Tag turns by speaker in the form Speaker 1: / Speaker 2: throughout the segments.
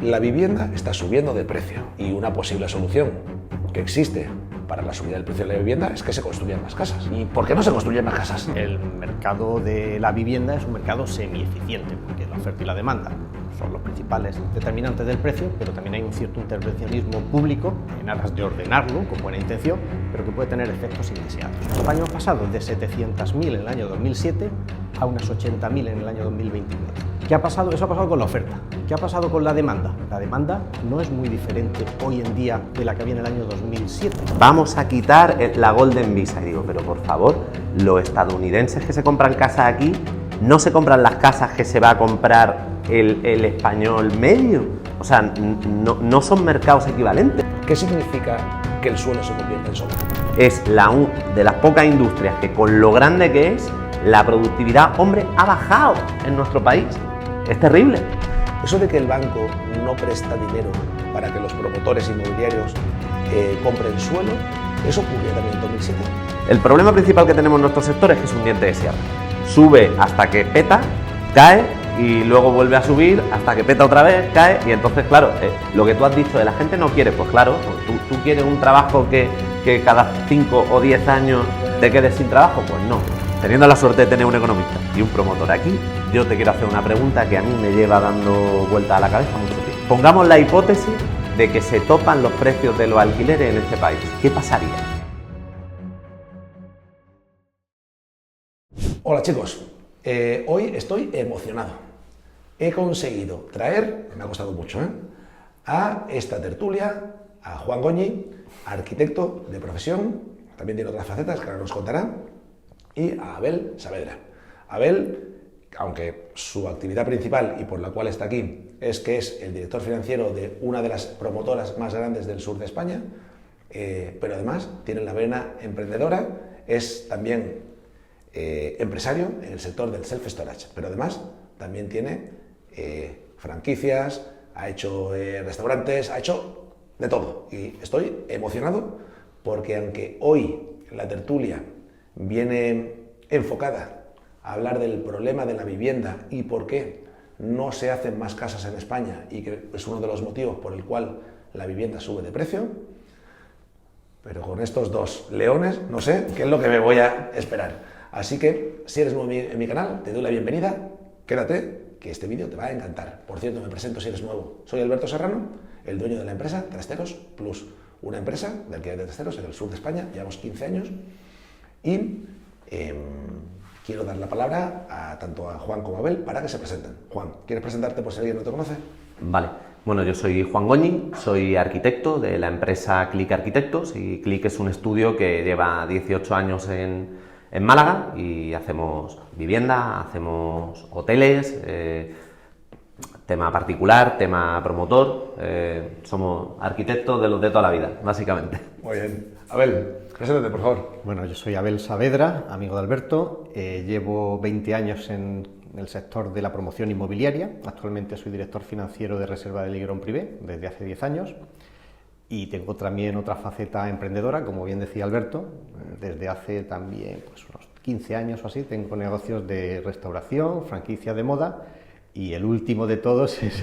Speaker 1: La vivienda está subiendo de precio y una posible solución que existe para la subida del precio de la vivienda es que se construyan más casas. ¿Y por qué no se construyen más casas?
Speaker 2: El mercado de la vivienda es un mercado semi-eficiente, porque la oferta y la demanda son los principales determinantes del precio, pero también hay un cierto intervencionismo público en aras de ordenarlo con buena intención, pero que puede tener efectos indeseados. España ha pasado de 700.000 en el año 2007 a unas 80.000 en el año 2029. ¿Qué ha pasado? Eso ha pasado con la oferta. ¿Qué ha pasado con la demanda? La demanda no es muy diferente hoy en día de la que había en el año 2007.
Speaker 3: Vamos a quitar la Golden Visa. Y digo, pero por favor, los estadounidenses que se compran casas aquí, no se compran las casas que se va a comprar el español medio. O sea, no son mercados equivalentes.
Speaker 1: ¿Qué significa que el suelo se convierta en sol?
Speaker 3: Es de las pocas industrias que, con lo grande que es, la productividad, hombre, ha bajado en nuestro país. Es terrible.
Speaker 1: Eso de que el banco no presta dinero para que los promotores inmobiliarios compren suelo, eso ocurrió también en 2007.
Speaker 3: El problema principal que tenemos en nuestro sector es que es un diente de sierra. Sube hasta que peta, cae y luego vuelve a subir hasta que peta otra vez, cae y entonces, claro, lo que tú has dicho de la gente no quiere, pues claro, tú quieres un trabajo que cada 5 o 10 años te quedes sin trabajo, pues no. Teniendo la suerte de tener un economista y un promotor aquí, yo te quiero hacer una pregunta que a mí me lleva dando vuelta a la cabeza mucho tiempo. Pongamos la hipótesis de que se topan los precios de los alquileres en este país. ¿Qué pasaría?
Speaker 1: Hola chicos, hoy estoy emocionado. He conseguido traer, me ha costado mucho, a esta tertulia a Juan Goñi, arquitecto de profesión, también tiene otras facetas que ahora nos contará, y a Abel Saavedra. Abel, aunque su actividad principal y por la cual está aquí es que es el director financiero de una de las promotoras más grandes del sur de España, pero además tiene la vena emprendedora, es también empresario en el sector del self-storage, pero además también tiene franquicias, ha hecho restaurantes, ha hecho de todo. Y estoy emocionado porque aunque hoy la tertulia viene enfocada a hablar del problema de la vivienda y por qué no se hacen más casas en España y que es uno de los motivos por el cual la vivienda sube de precio, pero con estos dos leones no sé qué es lo que me voy a esperar. Así que si eres nuevo en mi canal, te doy la bienvenida, quédate que este vídeo te va a encantar. Por cierto, me presento si eres nuevo. Soy Alberto Serrano, el dueño de la empresa Trasteros Plus, una empresa de alquiler de trasteros en el sur de España, llevamos 15 años. Y quiero dar la palabra tanto a Juan como a Abel para que se presenten. Juan, ¿quieres presentarte por si alguien no te conoce?
Speaker 3: Vale, bueno, yo soy Juan Goñi, soy arquitecto de la empresa Click Arquitectos y Click es un estudio que lleva 18 años en Málaga y hacemos vivienda, hacemos hoteles, tema particular, tema promotor, somos arquitectos de los de toda la vida, básicamente.
Speaker 1: Muy bien. Abel, preséntate, por favor.
Speaker 2: Bueno, yo soy Abel Saavedra, amigo de Alberto, llevo 20 años en el sector de la promoción inmobiliaria, actualmente soy director financiero de Reserva de Liguerón Privé desde hace 10 años y tengo también otra faceta emprendedora, como bien decía Alberto, desde hace también pues, unos 15 años o así, tengo negocios de restauración, franquicia de moda y el último de todos es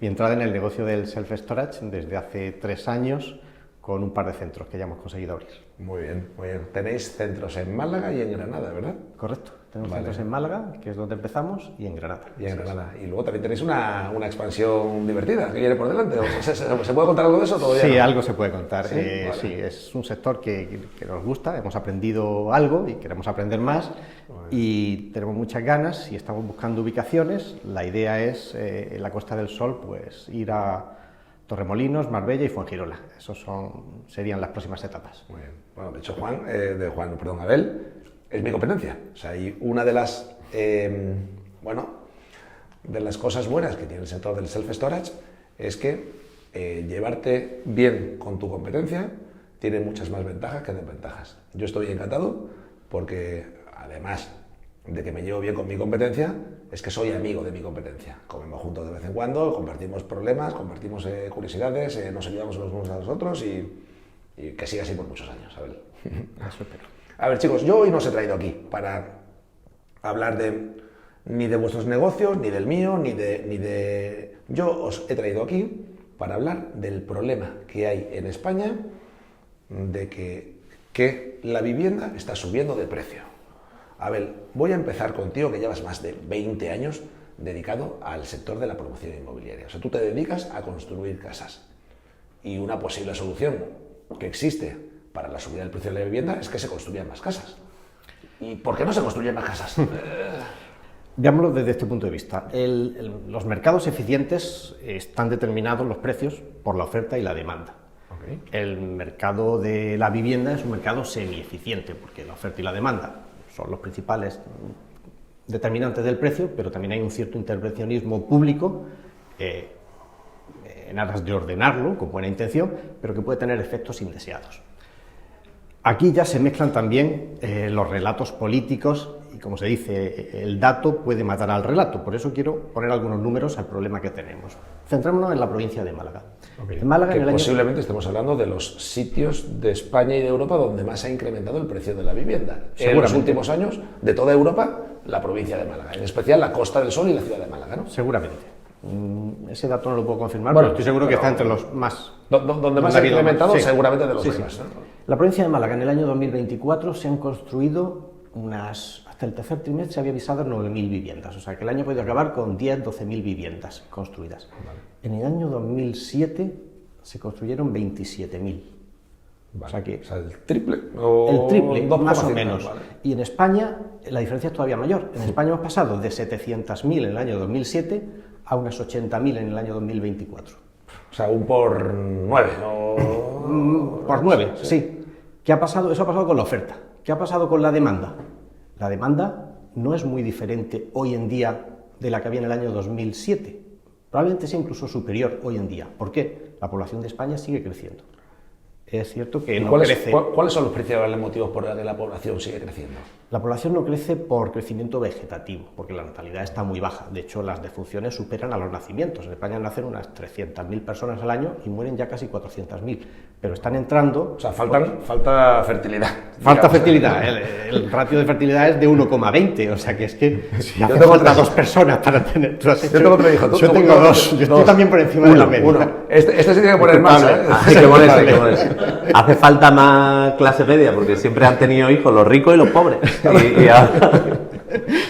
Speaker 2: mi entrada en el negocio del self-storage desde hace 3 años, con un par de centros que ya hemos conseguido abrir.
Speaker 1: Muy bien, muy bien. Tenéis centros en Málaga y en Granada, ¿verdad?
Speaker 2: Correcto. Tenemos centros en Málaga, que es donde empezamos, y en Granada.
Speaker 1: Y en Granada. Y luego también tenéis una expansión divertida que viene por delante. ¿Se puede contar algo de eso todavía?
Speaker 2: Sí,
Speaker 1: no?
Speaker 2: Algo se puede contar.
Speaker 1: Sí, vale.
Speaker 2: Sí, es un sector que nos gusta, hemos aprendido algo y queremos aprender más. Y tenemos muchas ganas y estamos buscando ubicaciones. La idea es, en la Costa del Sol, pues ir a Torremolinos, Marbella y Fuengirola. Esos serían las próximas etapas.
Speaker 1: Muy bien. Bueno, de hecho, Abel, es mi competencia. O sea, y una de las, de las cosas buenas que tiene el sector del self-storage es que llevarte bien con tu competencia tiene muchas más ventajas que desventajas. Yo estoy encantado porque, además de que me llevo bien con mi competencia, es que soy amigo de mi competencia. Comemos juntos de vez en cuando, compartimos problemas, compartimos curiosidades, nos ayudamos los unos a los otros y que siga así por muchos años, Abel.
Speaker 2: Eso espero.
Speaker 1: A ver, chicos, yo hoy no os he traído aquí para hablar de ni de vuestros negocios, ni del mío, ni de... Yo os he traído aquí para hablar del problema que hay en España de que la vivienda está subiendo de precio. Abel, voy a empezar contigo, que llevas más de 20 años dedicado al sector de la promoción inmobiliaria. O sea, tú te dedicas a construir casas. Y una posible solución que existe para la subida del precio de la vivienda es que se construyan más casas. ¿Y por qué no se construyen más casas?
Speaker 2: Veámoslo desde este punto de vista. Los mercados eficientes están determinados, los precios, por la oferta y la demanda.
Speaker 1: Okay.
Speaker 2: El mercado de la vivienda es un mercado semi-eficiente, porque la oferta y la demanda son los principales determinantes del precio, pero también hay un cierto intervencionismo público en aras de ordenarlo, con buena intención, pero que puede tener efectos indeseados. Aquí ya se mezclan también los relatos políticos y, como se dice, el dato puede matar al relato. Por eso quiero poner algunos números al problema que tenemos. Centrémonos en la provincia de Málaga.
Speaker 1: Okay.
Speaker 2: En Málaga,
Speaker 1: que
Speaker 2: en el
Speaker 1: posiblemente estemos hablando de los sitios de España y de Europa donde más se ha incrementado el precio de la vivienda. En los últimos años, de toda Europa, la provincia de Málaga, en especial la Costa del Sol y la ciudad de Málaga, ¿no?
Speaker 2: Seguramente. Ese dato no lo puedo confirmar,
Speaker 1: Bueno,
Speaker 2: pero estoy seguro que está entre los más...
Speaker 1: Donde más se ha incrementado,
Speaker 2: sí.
Speaker 1: seguramente de los
Speaker 2: Sí,
Speaker 1: demás.
Speaker 2: sí.
Speaker 1: ¿No?
Speaker 2: La provincia de Málaga en el año 2024 se han construido hasta el tercer trimestre se había avisado 9.000 viviendas, o sea que el año ha podido acabar con 12.000 viviendas construidas.
Speaker 1: Vale.
Speaker 2: En el año 2007 se construyeron 27.000.
Speaker 1: Vale.
Speaker 2: O sea que
Speaker 1: el triple.
Speaker 2: el triple,
Speaker 1: 2,5,
Speaker 2: más o menos.
Speaker 1: Vale.
Speaker 2: Y en España la diferencia es todavía mayor. En España hemos pasado de 700.000 en el año 2007 a unas 80.000 en el año 2024.
Speaker 1: O sea, un por 9.
Speaker 2: Por 9, sí. ¿Qué ha pasado? Eso ha pasado con la oferta. ¿Qué ha pasado con la demanda? La demanda no es muy diferente hoy en día de la que había en el año 2007. Probablemente sea incluso superior hoy en día. ¿Por qué? La población de España sigue creciendo. Es cierto que no crece.
Speaker 1: ¿Cuáles son los principales motivos por los que la población sigue creciendo?
Speaker 2: La población no crece por crecimiento vegetativo, porque la natalidad está muy baja. De hecho, las defunciones superan a los nacimientos. En España nacen unas 300.000 personas al año y mueren ya casi 400.000. Pero están entrando...
Speaker 1: O sea, falta fertilidad.
Speaker 2: Falta
Speaker 1: digamos.
Speaker 2: fertilidad. El ratio de fertilidad es de 1,20. O sea, que es que si
Speaker 1: Yo
Speaker 2: hace
Speaker 1: tengo
Speaker 2: falta
Speaker 1: 3.
Speaker 2: 2 personas para tener... Tú has hecho,
Speaker 1: Yo tengo 3 hijos.
Speaker 2: Yo tengo 2. Yo estoy también por encima de la media.
Speaker 1: Uno. Este se tiene que poner más, ¿eh?
Speaker 3: Hay que ponerse, hay que ponerse. Hace falta más clase media, porque siempre han tenido hijos los ricos y los pobres. Y ahora...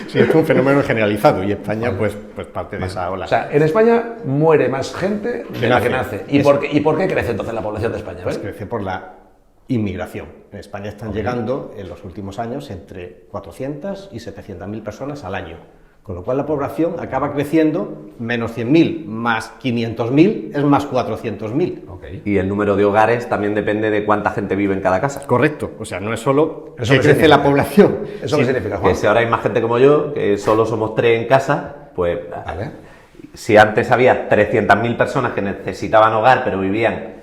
Speaker 2: Sí, es un fenómeno generalizado y España pues parte de esa ola.
Speaker 1: O sea, en España muere más gente de la que nace. ¿Y
Speaker 2: Eso.
Speaker 1: por qué crece entonces la población de España?
Speaker 2: Pues
Speaker 1: ¿Ves?
Speaker 2: crece por la inmigración. En España están llegando en los últimos años entre 400 y 700.000 personas al año. Con lo cual la población acaba creciendo, menos 100.000 más 500.000 es más 400.000.
Speaker 1: Okay.
Speaker 3: Y el número de hogares también depende de cuánta gente vive en cada casa.
Speaker 2: Correcto, o sea, no es solo
Speaker 1: ¿Eso
Speaker 2: que
Speaker 1: qué
Speaker 2: crece
Speaker 1: significa?
Speaker 2: la población.
Speaker 1: ¿Eso qué significa, Juan?
Speaker 3: Que si ahora hay más gente como yo, que solo somos 3 en casa, pues
Speaker 1: Vale.
Speaker 3: si antes había 300.000 personas que necesitaban hogar, pero vivían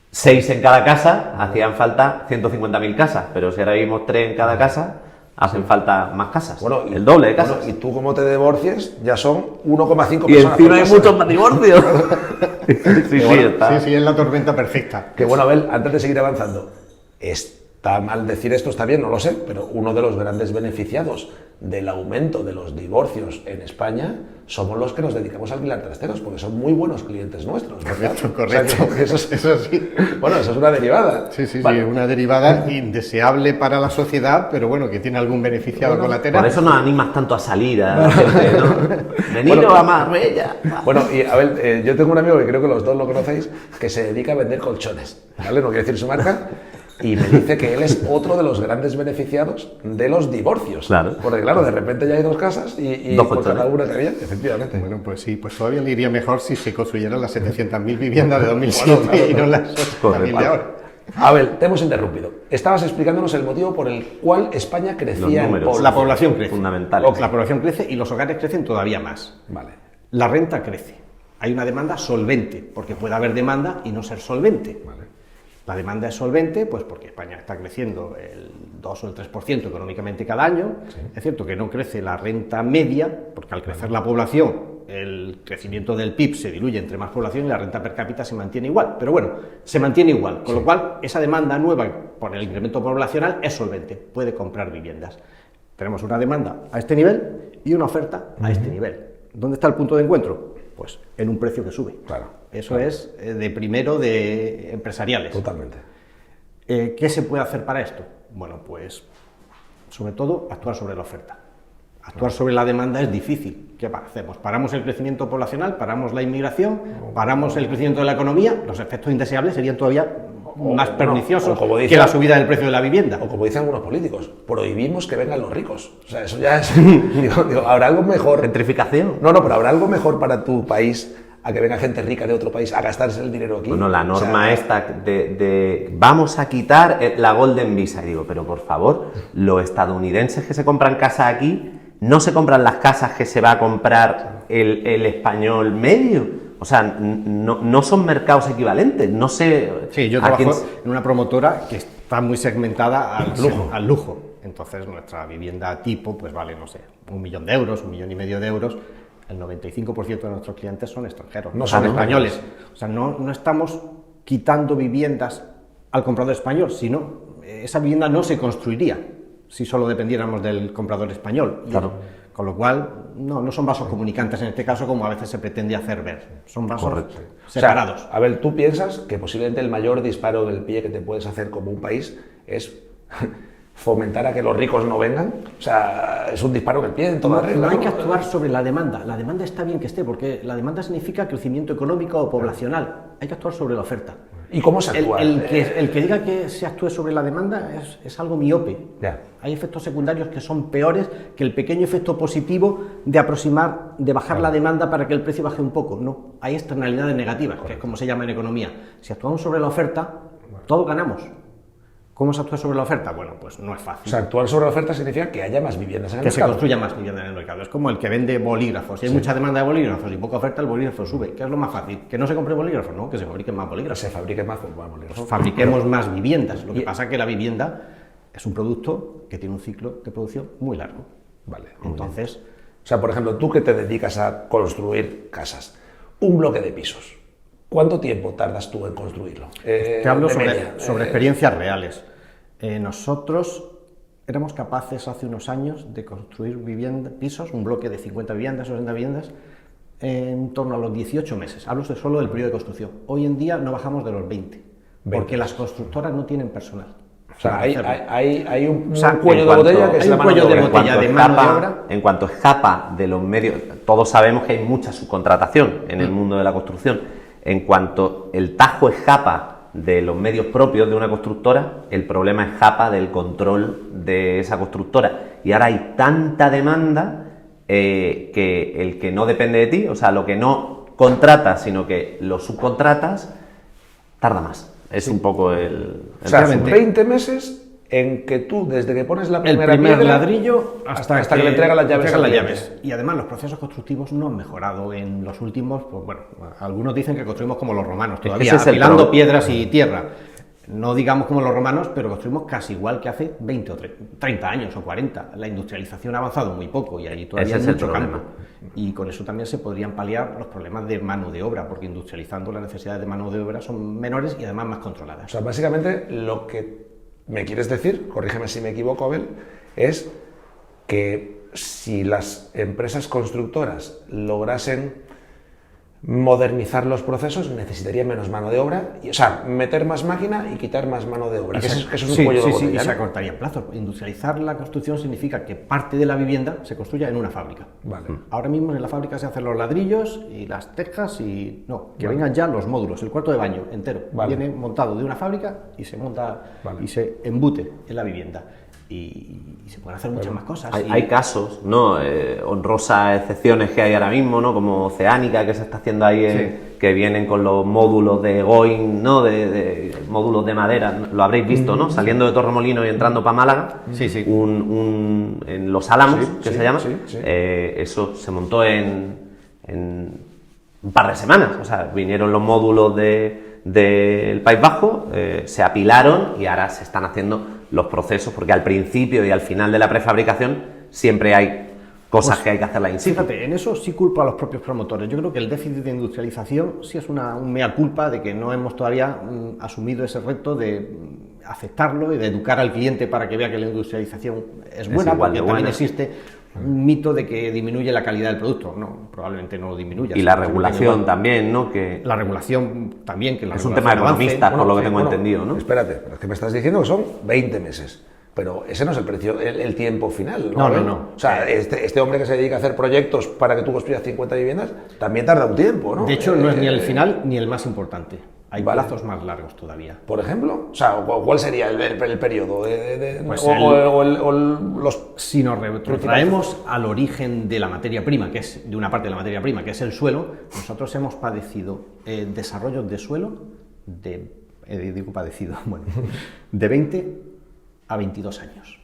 Speaker 3: 6 en cada casa, hacían falta 150.000 casas. Pero si ahora vivimos 3 en cada casa, hacen falta más casas.
Speaker 1: Bueno,
Speaker 3: el doble de casas.
Speaker 1: Bueno, y tú como te divorcies, ya son 1,5 personas.
Speaker 3: Y encima
Speaker 1: por
Speaker 3: hay
Speaker 1: casa.
Speaker 3: muchos más divorcios. sí, está.
Speaker 2: Sí, es la tormenta perfecta.
Speaker 1: Que bueno, Abel, antes de seguir avanzando, está mal decir esto, está bien, no lo sé, pero uno de los grandes beneficiados del aumento de los divorcios en España somos los que nos dedicamos a alquilar trasteros, porque son muy buenos clientes nuestros. ¿verdad?
Speaker 2: Correcto.
Speaker 1: O sea, que eso sí. Bueno, eso es una derivada.
Speaker 2: Sí,
Speaker 1: Vale.
Speaker 2: sí, una derivada indeseable para la sociedad, pero bueno, que tiene algún beneficiado colateral.
Speaker 3: Por eso nos animas tanto a salir a la gente, ¿no? Veniros a Marbella.
Speaker 1: Bueno, y Abel, yo tengo un amigo que creo que los dos lo conocéis, que se dedica a vender colchones, ¿vale? No quiero decir su marca. Y me dice que él es otro de los grandes beneficiados de los divorcios.
Speaker 3: Claro.
Speaker 1: Porque claro, de repente ya hay 2 casas y
Speaker 3: Dos
Speaker 1: por
Speaker 3: colchones.
Speaker 1: cada una que había, efectivamente.
Speaker 2: Bueno, pues sí, pues todavía le iría mejor si se construyeran las 700.000 viviendas de 2007 y no las 80.000 de ahora.
Speaker 1: Abel, te hemos interrumpido. Estabas explicándonos el motivo por el cual España crecía
Speaker 3: Los
Speaker 1: en
Speaker 3: números.
Speaker 1: población.
Speaker 2: La población crece.
Speaker 3: Fundamentales.
Speaker 2: La población crece y los hogares crecen todavía más.
Speaker 1: Vale.
Speaker 2: La renta crece. Hay una demanda solvente, porque puede haber demanda y no ser solvente.
Speaker 1: Vale.
Speaker 2: La demanda es solvente, pues porque España está creciendo el 2 o el 3% económicamente cada año. Sí. Es cierto que no crece la renta media, porque al crecer la población, el crecimiento del PIB se diluye entre más población y la renta per cápita se mantiene igual. Pero bueno, se mantiene igual, con lo cual esa demanda nueva por el incremento poblacional es solvente, puede comprar viviendas. tenemos una demanda a este nivel y una oferta a este nivel. ¿Dónde está el punto de encuentro? Pues en un precio que sube.
Speaker 1: Claro.
Speaker 2: Eso es de primero de empresariales.
Speaker 1: Totalmente.
Speaker 2: ¿Qué se puede hacer para esto? Bueno, pues sobre todo actuar sobre la oferta. Actuar sobre la demanda es difícil. ¿Qué hacemos? ¿Paramos el crecimiento poblacional? ¿Paramos la inmigración? ¿Paramos el crecimiento de la economía? Los efectos indeseables serían todavía más perniciosos que la subida del precio de la vivienda.
Speaker 1: O como dicen algunos políticos, prohibimos que vengan los ricos. O sea, eso ya es... digo, ¿habrá algo mejor?
Speaker 3: ¿Gentrificación?
Speaker 1: No, pero ¿habrá algo mejor para tu país a que venga gente rica de otro país a gastarse el dinero aquí?
Speaker 3: Bueno, la norma esta de vamos a quitar la Golden Visa. Y digo, pero por favor, los estadounidenses que se compran casas aquí, no se compran las casas que se va a comprar el español medio. O sea, no son mercados equivalentes. No sé...
Speaker 2: Sí, yo trabajo en una promotora que está muy segmentada al lujo. Entonces, nuestra vivienda tipo, pues vale, no sé, 1 millón de euros, 1,5 millones de euros. El 95% de nuestros clientes son extranjeros, no son españoles. O sea, no estamos quitando viviendas al comprador español, sino esa vivienda no se construiría si solo dependiéramos del comprador español.
Speaker 3: Claro.
Speaker 2: Con lo cual, no son vasos comunicantes en este caso, como a veces se pretende hacer ver. Son vasos separados.
Speaker 1: O sea, a ver, tú piensas que posiblemente el mayor disparo del pie que te puedes hacer como un país es fomentar a que los ricos no vengan. O sea, es un disparo en el pie en toda regla.
Speaker 2: No hay que actuar sobre la demanda. La demanda está bien que esté, porque la demanda significa crecimiento económico o poblacional. Hay que actuar sobre la oferta.
Speaker 1: ¿Y cómo se actúa?
Speaker 2: El que diga que se actúe sobre la demanda es algo miope.
Speaker 1: Ya.
Speaker 2: Hay efectos secundarios que son peores que el pequeño efecto positivo de bajar la demanda para que el precio baje un poco. No, hay externalidades negativas, que es como se llama en economía. Si actuamos sobre la oferta, todos ganamos. ¿Cómo se actúa sobre la oferta? Bueno, pues no es fácil.
Speaker 1: O sea, actuar sobre la oferta significa que haya más viviendas en el
Speaker 2: que
Speaker 1: mercado.
Speaker 2: se construya más vivienda en el mercado. Es como el que vende bolígrafos. Si hay mucha demanda de bolígrafos y poca oferta, el bolígrafo sube. ¿Qué es lo más fácil? ¿Que no se compre bolígrafos? No, que se fabriquen más bolígrafos.
Speaker 1: Se fabriquen más bolígrafos.
Speaker 2: Fabriquemos más viviendas. Lo que pasa es que la vivienda es un producto que tiene un ciclo de producción muy largo.
Speaker 1: Vale.
Speaker 2: Entonces...
Speaker 1: O sea, por ejemplo, tú que te dedicas a construir casas, un bloque de pisos, ¿cuánto tiempo tardas tú en construirlo?
Speaker 2: Te hablo sobre experiencias reales. Nosotros éramos capaces hace unos años de construir pisos, un bloque de 50 viviendas, 60 viviendas, en torno a los 18 meses. Hablo solo del periodo de construcción. Hoy en día no bajamos de los 20, porque las constructoras no tienen personal.
Speaker 1: O sea, hay un
Speaker 2: sea,
Speaker 1: cuello de botella que es la mano de obra.
Speaker 3: En cuanto escapa de los medios, todos sabemos que hay mucha subcontratación en el mundo de la construcción. En cuanto el tajo escapa de los medios propios de una constructora, el problema escapa del control de esa constructora. Y ahora hay tanta demanda que el que no depende de ti, o sea, lo que no contratas, sino que lo subcontratas, tarda más. Es un poco el...
Speaker 1: O sea, son 20 meses en que tú, desde que pones la primera piedra,
Speaker 2: ladrillo hasta que
Speaker 1: le entregas las llaves.
Speaker 2: Y además los procesos constructivos no han mejorado en los últimos, pues bueno, algunos dicen que construimos como los romanos todavía, apilando piedras y tierra. No digamos como los romanos, pero construimos casi igual que hace 20 o 30 años o 40. La industrialización ha avanzado muy poco y ahí todavía hay mucho campo. Y con eso también se podrían paliar los problemas de mano de obra, porque industrializando las necesidades de mano de obra son menores y además más controladas.
Speaker 1: O sea, básicamente lo que me quieres decir, corrígeme si me equivoco, Abel, es que si las empresas constructoras lograsen modernizar los procesos, necesitarían menos mano de obra, o sea, meter más máquina y quitar más mano de obra. Eso es un cuello de botella,
Speaker 2: y se acortarían plazos. Industrializar la construcción significa que parte de la vivienda se construya en una fábrica.
Speaker 1: Vale.
Speaker 2: Ahora mismo en la fábrica se hacen los ladrillos y las tejas y... No, que vengan ya los módulos, el cuarto de baño entero. Viene montado de una fábrica y se monta y se embute en la vivienda. Y se pueden hacer muchas más cosas.
Speaker 3: Hay casos, ¿no? Honrosas excepciones que hay ahora mismo, ¿no? Como Oceánica, que se está haciendo ahí, que vienen con los módulos de Going, ¿no? De módulos de madera, lo habréis visto, ¿no? Saliendo de Torremolinos y entrando para Málaga, en Los Álamos, se llama, eso se montó en un par de semanas, o sea, vinieron los módulos del País Bajo, se apilaron y ahora se están haciendo los procesos, porque al principio y al final de la prefabricación siempre hay cosas que hay que hacerlas in situ.
Speaker 2: Fíjate, en eso sí culpo a los propios promotores. Yo creo que el déficit de industrialización sí es un mea culpa de que no hemos todavía asumido ese reto de aceptarlo y de educar al cliente para que vea que la industrialización es buena,
Speaker 3: igual de
Speaker 2: porque también
Speaker 3: buena.
Speaker 2: existe un mito de que disminuye la calidad del producto. No, probablemente no lo disminuya.
Speaker 3: Y la
Speaker 2: sino que
Speaker 3: regulación
Speaker 2: igual.
Speaker 3: también, ¿no? Que
Speaker 2: La regulación también, que la
Speaker 3: es un tema
Speaker 2: regulación avance.
Speaker 3: economista, por lo que
Speaker 1: sí,
Speaker 3: tengo entendido, ¿no?
Speaker 1: Espérate, pero es que me estás diciendo que son 20 meses. Pero ese no es el precio, el tiempo final.
Speaker 2: No,
Speaker 1: ¿no?
Speaker 2: no, no.
Speaker 1: O sea, este hombre que se dedica a hacer proyectos para que tú construyas 50 viviendas, también tarda un tiempo, ¿no?
Speaker 2: De hecho, no es ni el final ni el más importante. Hay
Speaker 1: Vale.
Speaker 2: plazos más largos todavía.
Speaker 1: Por ejemplo, o sea, ¿cuál sería el periodo?
Speaker 2: Pues
Speaker 1: Los...
Speaker 2: Si nos retrotraemos al origen de la materia prima, que es de una parte de la materia prima, que es el suelo, nosotros hemos padecido desarrollos de suelo bueno, de 20 a 22 años.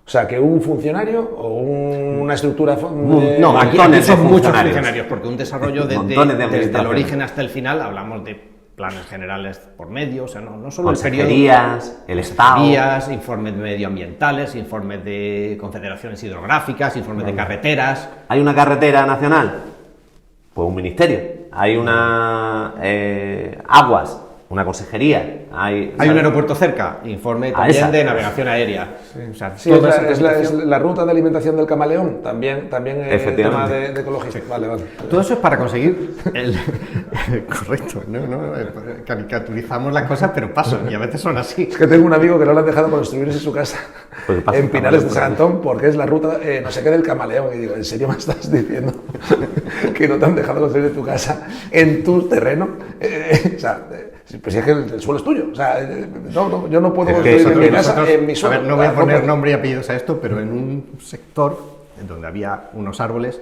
Speaker 1: O sea, que un funcionario o una estructura...
Speaker 2: No, aquí
Speaker 3: montones de
Speaker 2: son muchos
Speaker 3: funcionarios.
Speaker 2: funcionarios, porque un desarrollo
Speaker 3: Montones de
Speaker 2: desde el
Speaker 3: administraciones.
Speaker 2: origen hasta el final, hablamos de planes generales por medio, o sea, no solo el periodo...
Speaker 3: consejerías, el Estado.
Speaker 2: Consejerías, informes medioambientales, informes de confederaciones hidrográficas, informes de carreteras...
Speaker 3: ¿Hay una carretera nacional? Pues un ministerio. ¿Hay una aguas? Una consejería.
Speaker 2: Hay un aeropuerto cerca, informe
Speaker 3: Ah, esa.
Speaker 2: también de navegación aérea. O sea,
Speaker 1: Sí,
Speaker 2: toda
Speaker 1: es
Speaker 2: esa
Speaker 1: la
Speaker 2: tramitación.
Speaker 1: ruta de alimentación del camaleón, también
Speaker 3: Efectivamente.
Speaker 1: tema de ecología. Vale.
Speaker 2: Todo eso es para conseguir el... Correcto, no, caricaturizamos las cosas, pero pasan, y a veces son así.
Speaker 1: Es que tengo un amigo que no le han dejado construirse su casa
Speaker 3: Pues pasa
Speaker 1: en
Speaker 3: un
Speaker 1: Pinares de
Speaker 3: camaleón
Speaker 1: San Antón porque es la ruta no sé qué del camaleón. Y digo, ¿en serio me estás diciendo que no te han dejado construir tu casa en tu terreno? O sea, pues si es que el suelo es tuyo. O sea, yo no puedo
Speaker 3: Es que
Speaker 1: construir en mi casa,
Speaker 2: Nosotros,
Speaker 1: en mi suelo.
Speaker 2: a ver, no voy a
Speaker 1: Ah,
Speaker 2: poner
Speaker 1: puedo.
Speaker 2: nombre y apellidos a esto, pero en un sector en donde había unos árboles,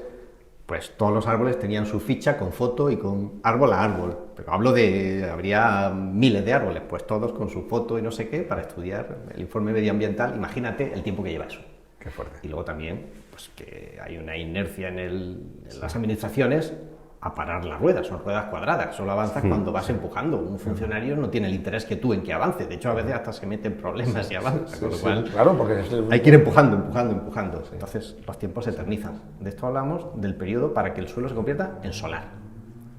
Speaker 2: pues todos los árboles tenían su ficha con foto y con árbol a árbol. Pero hablo de, habría miles de árboles, pues todos con su foto y no sé qué, para estudiar el informe medioambiental. Imagínate el tiempo que lleva eso.
Speaker 1: Qué fuerte.
Speaker 2: Y luego también, pues que hay una inercia en las administraciones a parar las ruedas, son ruedas cuadradas, solo avanzas cuando vas empujando. Un funcionario no tiene el interés que tú en que avance, de hecho a veces hasta se mete en problemas y avanza, con lo cual
Speaker 1: Claro, porque
Speaker 2: hay que ir empujando. Entonces los tiempos se eternizan. De esto hablamos del periodo para que el suelo se convierta en solar.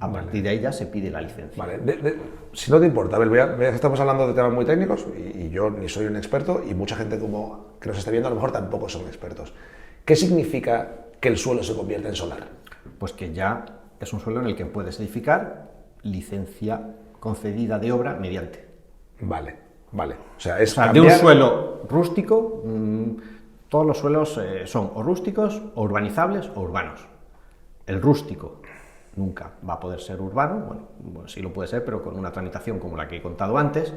Speaker 2: A partir de ahí ya se pide la licencia.
Speaker 1: Vale, si no te importa, a ver, estamos hablando de temas muy técnicos y yo ni soy un experto y mucha gente como que nos está viendo a lo mejor tampoco son expertos. ¿Qué significa que el suelo se convierta en solar?
Speaker 2: Pues que ya es un suelo en el que puedes edificar, licencia concedida de obra mediante.
Speaker 1: Vale. O sea,
Speaker 2: O sea, de un suelo rústico, todos los suelos son o rústicos, o urbanizables, o urbanos. El rústico nunca va a poder ser urbano, bueno, sí lo puede ser, pero con una tramitación como la que he contado antes.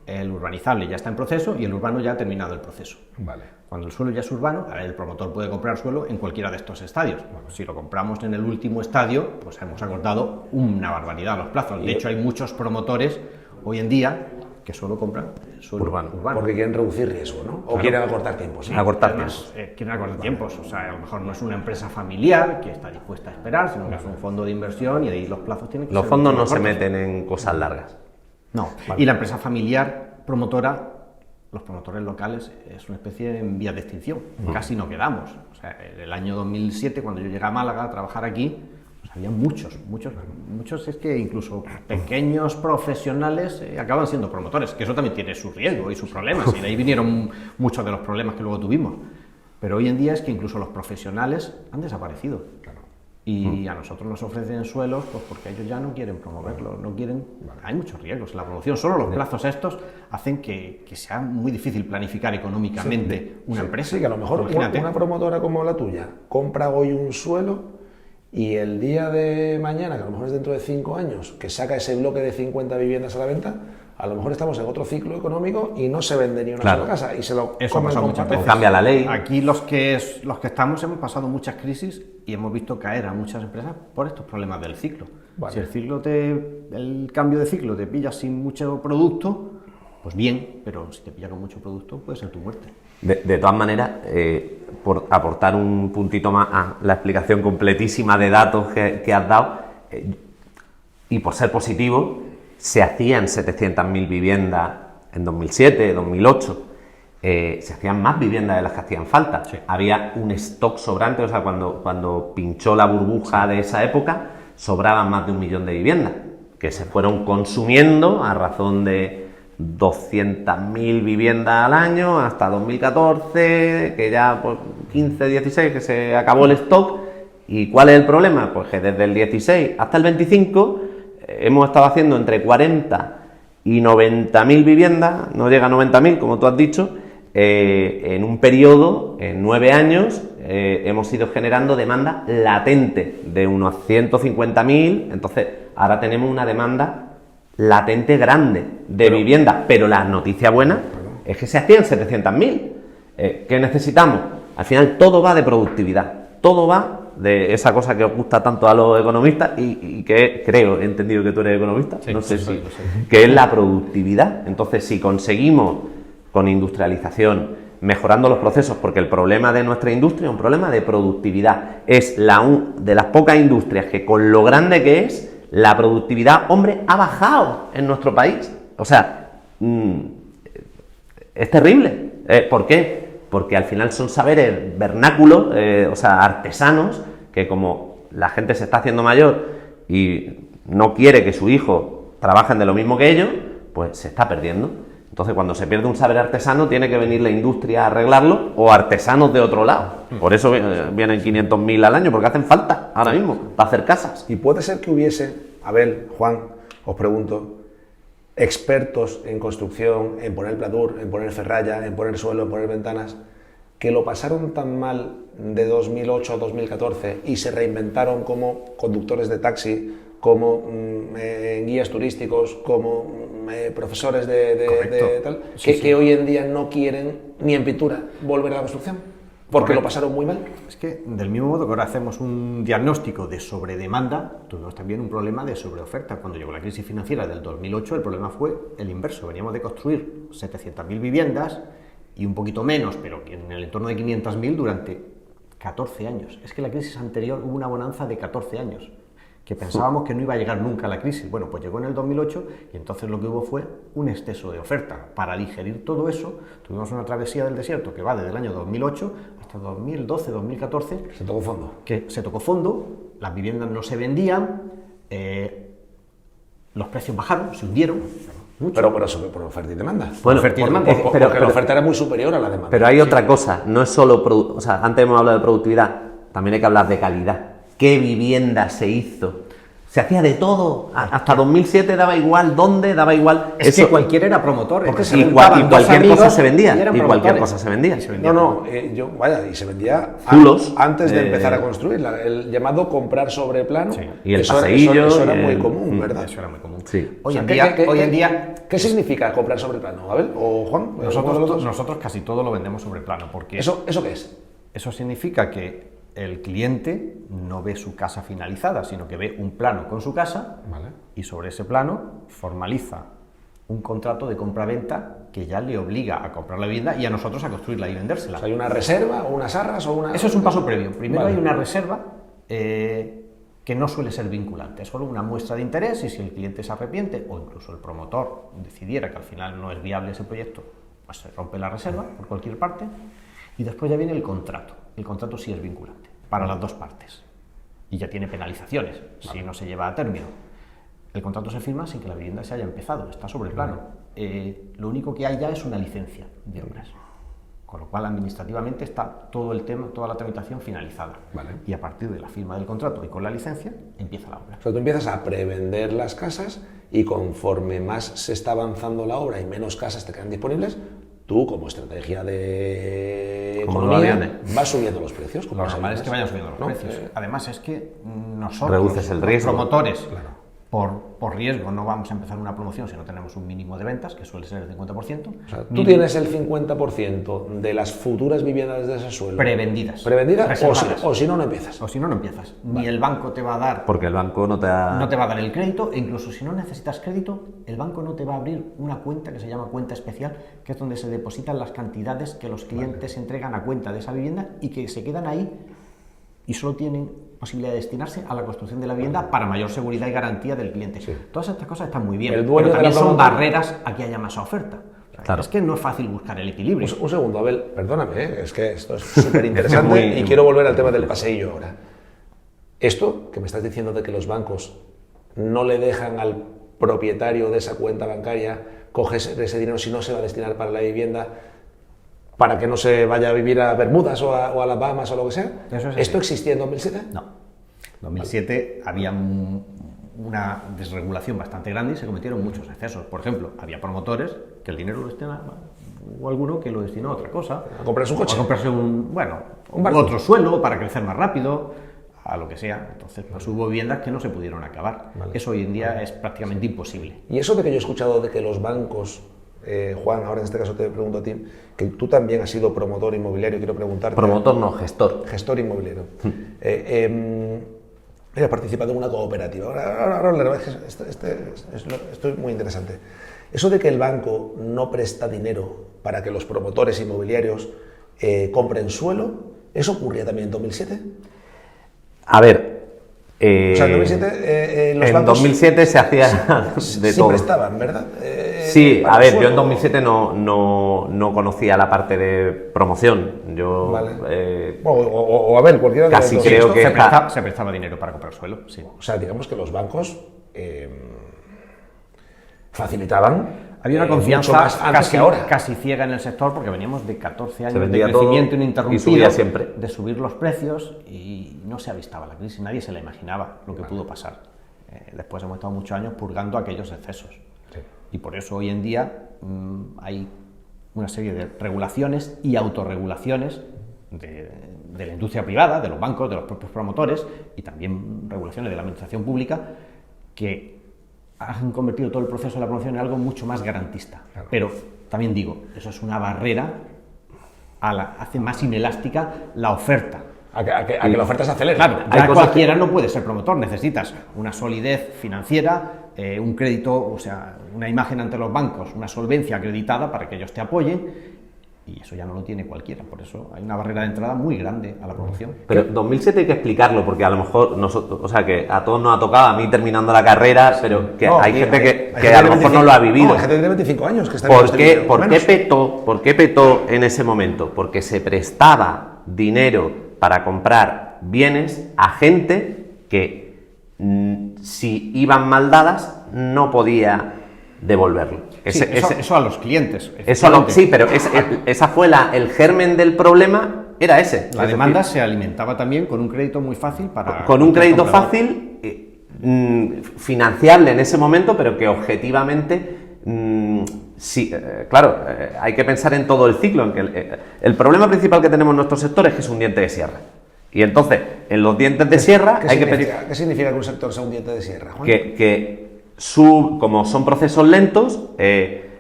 Speaker 2: El urbanizable ya está en proceso y el urbano ya ha terminado el proceso.
Speaker 1: Vale.
Speaker 2: Cuando el suelo ya es urbano, el promotor puede comprar suelo en cualquiera de estos estadios. Bueno, si lo compramos en el último estadio, pues hemos acortado una barbaridad los plazos. De hecho, hay muchos promotores hoy en día que solo compran suelo urbano.
Speaker 1: Porque quieren reducir riesgo, ¿no? O
Speaker 2: Claro.
Speaker 1: quieren acortar tiempos. ¿no?
Speaker 3: Acortar
Speaker 2: Además, quieren acortar tiempos. O sea, a lo mejor no es una empresa familiar que está dispuesta a esperar, sino que es un fondo de inversión y ahí los plazos tienen que
Speaker 3: Los
Speaker 2: ser
Speaker 3: fondos
Speaker 2: mucho
Speaker 3: no
Speaker 2: más
Speaker 3: se
Speaker 2: cortos.
Speaker 3: meten en cosas largas.
Speaker 2: No. Y la empresa familiar promotora, los promotores locales, es una especie en vías de extinción. Casi no quedamos. O sea, en el año 2007, cuando yo llegué a Málaga a trabajar aquí, pues había muchos, es que incluso pequeños profesionales acaban siendo promotores, que eso también tiene su riesgo y sus problemas, y de ahí vinieron muchos de los problemas que luego tuvimos. Pero hoy en día es que incluso los profesionales han desaparecido. Y a nosotros nos ofrecen suelos pues porque ellos ya no quieren promoverlo, no quieren. Hay muchos riesgos en la promoción, solo los plazos estos hacen que sea muy difícil planificar económicamente una empresa.
Speaker 1: Sí, que a lo mejor
Speaker 2: Imagínate.
Speaker 1: una promotora como la tuya compra hoy un suelo y el día de mañana, que a lo mejor es dentro de 5 años, que saca ese bloque de 50 viviendas a la venta, a lo mejor estamos en otro ciclo económico y no se vende ni una
Speaker 3: Claro.
Speaker 1: sola casa y se lo
Speaker 2: Eso ha
Speaker 1: comen
Speaker 2: pasado
Speaker 1: con
Speaker 2: muchas
Speaker 1: patatas.
Speaker 2: veces.
Speaker 3: Cambia la ley.
Speaker 2: Aquí los que estamos hemos pasado muchas crisis y hemos visto caer a muchas empresas por estos problemas del ciclo.
Speaker 1: Vale.
Speaker 2: Si el cambio de ciclo te pilla sin mucho producto, pues bien, pero si te pilla con mucho producto puede ser tu muerte.
Speaker 3: De todas maneras, por aportar un puntito más a la explicación completísima de datos que has dado, y por ser positivo, se hacían 700.000 viviendas en 2007, 2008, se hacían más viviendas de las que hacían falta.
Speaker 2: Sí.
Speaker 3: Había un stock sobrante, o sea, cuando pinchó la burbuja de esa época, sobraban más de 1 millón de viviendas, que se fueron consumiendo a razón de 200.000 viviendas al año hasta 2014, que ya pues 15, 16, que se acabó el stock. ¿Y cuál es el problema? Pues que desde el 16 hasta el 25 hemos estado haciendo entre 40 y 90.000 viviendas, no llega a 90.000 como tú has dicho, en un periodo, en 9 años, hemos ido generando demanda latente de unos 150.000, entonces ahora tenemos una demanda latente grande de vivienda, pero la noticia buena es que se hacían 700.000. ¿Qué necesitamos? Al final todo va de productividad, todo va de esa cosa que os gusta tanto a los economistas y que creo, he entendido que tú eres economista,
Speaker 2: Sí,
Speaker 3: no sé
Speaker 2: sí,
Speaker 3: si,
Speaker 2: sí.
Speaker 3: que es la productividad. Entonces, si conseguimos con industrialización, mejorando los procesos, porque el problema de nuestra industria es un problema de productividad, es de las pocas industrias que con lo grande que es, la productividad, hombre, ha bajado en nuestro país. O sea, es terrible. ¿Por qué? Porque al final son saberes vernáculos, o sea, artesanos, que como la gente se está haciendo mayor y no quiere que su hijo trabajen de lo mismo que ellos, pues se está perdiendo. Entonces, cuando se pierde un saber artesano, tiene que venir la industria a arreglarlo o artesanos de otro lado. Por eso vienen 500.000 al año, porque hacen falta ahora mismo para hacer casas.
Speaker 1: Y puede ser que hubiese, Abel, Juan, os pregunto, expertos en construcción, en poner pladur, en poner ferralla, en poner suelo, en poner ventanas, que lo pasaron tan mal de 2008 a 2014 y se reinventaron como conductores de taxi, como guías turísticos, como profesores de tal, que hoy en día no quieren ni en pintura volver a la construcción, porque
Speaker 2: Correcto.
Speaker 1: lo pasaron muy mal.
Speaker 2: Es que, del mismo modo que ahora hacemos un diagnóstico de sobredemanda, tuvimos también un problema de sobreoferta. Cuando llegó la crisis financiera del 2008, el problema fue el inverso. Veníamos de construir 700.000 viviendas y un poquito menos, pero en el entorno de 500.000 durante 14 años. Es que la crisis anterior hubo una bonanza de 14 años, que pensábamos que no iba a llegar nunca la crisis. Bueno, pues llegó en el 2008 y entonces lo que hubo fue un exceso de oferta. Para digerir todo eso, tuvimos una travesía del desierto que va desde el año 2008 hasta 2012, 2014.
Speaker 1: Se tocó fondo.
Speaker 2: Que se tocó fondo, las viviendas no se vendían, los precios bajaron, se hundieron mucho.
Speaker 1: Pero eso por oferta y demanda.
Speaker 3: Bueno,
Speaker 2: Oferta y
Speaker 3: por-
Speaker 2: demanda.
Speaker 1: Porque la oferta era muy superior a la demanda.
Speaker 3: Pero hay otra cosa, no es solo, o sea, antes hemos hablado de productividad, también hay que hablar de calidad. ¿Qué vivienda se hizo? Se hacía de todo, hasta 2007 daba igual dónde, daba igual.
Speaker 2: Es que cualquiera era promotor.
Speaker 1: Porque
Speaker 2: se
Speaker 3: y
Speaker 2: juntaban dos
Speaker 3: cualquier cosa
Speaker 2: amigos
Speaker 3: se vendía,
Speaker 2: y eran
Speaker 3: y cualquier
Speaker 2: promotores.
Speaker 3: cosa se vendía.
Speaker 2: Y se vendía
Speaker 1: No,
Speaker 2: todo.
Speaker 1: y se vendía
Speaker 3: Zulos,
Speaker 1: antes de empezar a construir, el llamado comprar sobre plano.
Speaker 2: Sí.
Speaker 3: Y el
Speaker 1: eso
Speaker 3: paseillo,
Speaker 1: eso era
Speaker 3: y
Speaker 1: muy
Speaker 3: el-
Speaker 1: común, ¿verdad?
Speaker 2: Eso era muy común.
Speaker 3: Sí.
Speaker 2: Hoy
Speaker 1: O sea,
Speaker 2: en
Speaker 1: ¿qué-
Speaker 2: día
Speaker 1: ¿Qué significa comprar sobre plano, Abel o Juan? ¿Alguno de los dos?
Speaker 2: nosotros casi todo lo vendemos sobre plano, porque
Speaker 1: ¿Eso qué es?
Speaker 2: eso significa que el cliente no ve su casa finalizada, sino que ve un plano con su casa y sobre ese plano formaliza un contrato de compra-venta que ya le obliga a comprar la vivienda y a nosotros a construirla y vendérsela.
Speaker 1: O sea, ¿hay una reserva o unas arras o una...?
Speaker 2: Eso es un paso previo. Primero
Speaker 1: Vale.
Speaker 2: hay una reserva que no suele ser vinculante, es solo una muestra de interés y si el cliente se arrepiente o incluso el promotor decidiera que al final no es viable ese proyecto, pues se rompe la reserva por cualquier parte y después ya viene el contrato. El contrato sí es vinculante para las dos partes y ya tiene penalizaciones si no se lleva a término. El contrato se firma sin que la vivienda se haya empezado, está sobre el plano. Lo único que hay ya es una licencia de obras. Con lo cual, administrativamente está todo el tema, toda la tramitación finalizada.
Speaker 1: Vale.
Speaker 2: Y a partir de la firma del contrato y con la licencia, empieza la obra.
Speaker 1: O sea, tú empiezas a prevender las casas y conforme más se está avanzando la obra y menos casas te quedan disponibles, tú, como estrategia de
Speaker 3: Como los
Speaker 1: economía,
Speaker 3: aviones.
Speaker 1: vas subiendo los precios. como
Speaker 2: Lo
Speaker 1: los
Speaker 2: normal es
Speaker 1: aviones.
Speaker 2: que vayan subiendo los
Speaker 1: ¿No?
Speaker 2: precios. Además, es que nosotros,
Speaker 3: Reduces el riesgo.
Speaker 2: los promotores,
Speaker 1: Claro.
Speaker 2: por riesgo, no vamos a empezar una promoción si no tenemos un mínimo de ventas, que suele ser el 50%.
Speaker 1: O sea, tú tienes el 50% de las futuras viviendas de ese suelo
Speaker 2: Prevendidas.
Speaker 1: ¿Prevendidas?
Speaker 2: Reservadas.
Speaker 1: O si no, no empiezas.
Speaker 2: O si no, no empiezas. Ni el banco te va a dar
Speaker 3: Porque el banco no te ha...
Speaker 2: no te va a dar el crédito e incluso si no necesitas crédito, el banco no te va a abrir una cuenta que se llama cuenta especial, que es donde se depositan las cantidades que los clientes entregan a cuenta de esa vivienda y que se quedan ahí y solo tienen posibilidad de destinarse a la construcción de la vivienda para mayor seguridad y garantía del cliente. Todas estas cosas están muy bien,
Speaker 1: El dueño
Speaker 2: pero
Speaker 1: de la
Speaker 2: también son
Speaker 1: promotora-
Speaker 2: barreras a que haya más oferta. O sea,
Speaker 3: Claro.
Speaker 2: Es que no es fácil buscar el equilibrio.
Speaker 1: Un segundo, Abel, perdóname, es que esto es súper interesante
Speaker 3: Muy-
Speaker 1: y quiero volver al tema del paseillo ahora. Esto que me estás diciendo de que los bancos no le dejan al propietario de esa cuenta bancaria coge ese dinero si no se va a destinar para la vivienda, para que no se vaya a vivir a Bermudas o a las Bahamas o lo que sea? ¿Esto existía en 2007?
Speaker 2: No. En 2007 había una desregulación bastante grande y se cometieron muchos excesos. Por ejemplo, había promotores que el dinero lo destinaban, o alguno que lo destinó a otra cosa.
Speaker 1: A comprarse un coche.
Speaker 2: A comprarse otro suelo para crecer más rápido, a lo que sea. Entonces, pues hubo viviendas que no se pudieron acabar. Eso hoy en día es prácticamente imposible.
Speaker 1: Y eso de que yo he escuchado de que los bancos, Juan, ahora en este caso te pregunto a ti, que tú también has sido promotor inmobiliario, quiero preguntarte.
Speaker 3: Promotor no, gestor.
Speaker 1: Gestor inmobiliario. He participado en una cooperativa. Ahora esto es muy interesante. Eso de que el banco no presta dinero para que los promotores inmobiliarios compren suelo, ¿eso ocurría también en 2007?
Speaker 3: A ver...
Speaker 1: o sea, en 2007 los bancos
Speaker 3: 2007 se hacía de
Speaker 1: sí
Speaker 3: todo.
Speaker 1: prestaban, ¿verdad?
Speaker 3: Sí, a ver, yo en 2007 no conocía la parte de promoción. Yo
Speaker 1: vale. O a ver, cualquiera de
Speaker 3: casi
Speaker 1: los dos.
Speaker 3: creo que
Speaker 2: se prestaba dinero para comprar suelo, sí.
Speaker 1: O sea, digamos que los bancos facilitaban.
Speaker 2: Había una
Speaker 1: mucho
Speaker 2: confianza
Speaker 1: más antes que ahora.
Speaker 2: casi ciega en el sector, porque veníamos de 14 años de
Speaker 3: vendía
Speaker 2: crecimiento
Speaker 3: todo
Speaker 2: ininterrumpido,
Speaker 3: y subía siempre.
Speaker 2: de subir los precios, y no se avistaba la crisis, nadie se la imaginaba lo que pudo pasar. Después hemos estado muchos años purgando aquellos excesos.
Speaker 1: Sí.
Speaker 2: Y por eso hoy en día hay una serie de regulaciones y autorregulaciones de la industria privada, de los bancos, de los propios promotores, y también regulaciones de la administración pública, que han convertido todo el proceso de la promoción en algo mucho más garantista. Claro. Pero también digo, eso es una barrera, hace más inelástica la oferta.
Speaker 1: A que la oferta se acelere.
Speaker 2: Claro, ya cualquiera no puede ser promotor, necesitas una solidez financiera, un crédito, o sea, una imagen ante los bancos, una solvencia acreditada para que ellos te apoyen, y eso ya no lo tiene cualquiera. Por eso hay una barrera de entrada muy grande a la promoción.
Speaker 3: Pero 2007 hay que explicarlo, porque a lo mejor nosotros, o sea, que a todos nos ha tocado, a mí terminando la carrera, pero que hay gente que a lo mejor no lo ha vivido.
Speaker 1: Hay gente de 25 años que está
Speaker 3: ¿Por qué petó en ese momento? Porque se prestaba dinero para comprar bienes a gente que, si iban mal dadas, no podía devolverlo.
Speaker 2: Eso a los clientes.
Speaker 3: Sí, pero esa fue el germen del problema, era ese.
Speaker 2: La demanda se alimentaba también con un crédito muy fácil para...
Speaker 3: Con un crédito fácil, financiable en ese momento, pero que objetivamente... sí, claro, hay que pensar en todo el ciclo. En que el problema principal que tenemos en nuestro sector es que es un diente de sierra. Y entonces, en los dientes de sierra hay que pensar...
Speaker 1: ¿Qué significa que un sector sea un diente de sierra, Juan?
Speaker 3: Como son procesos lentos,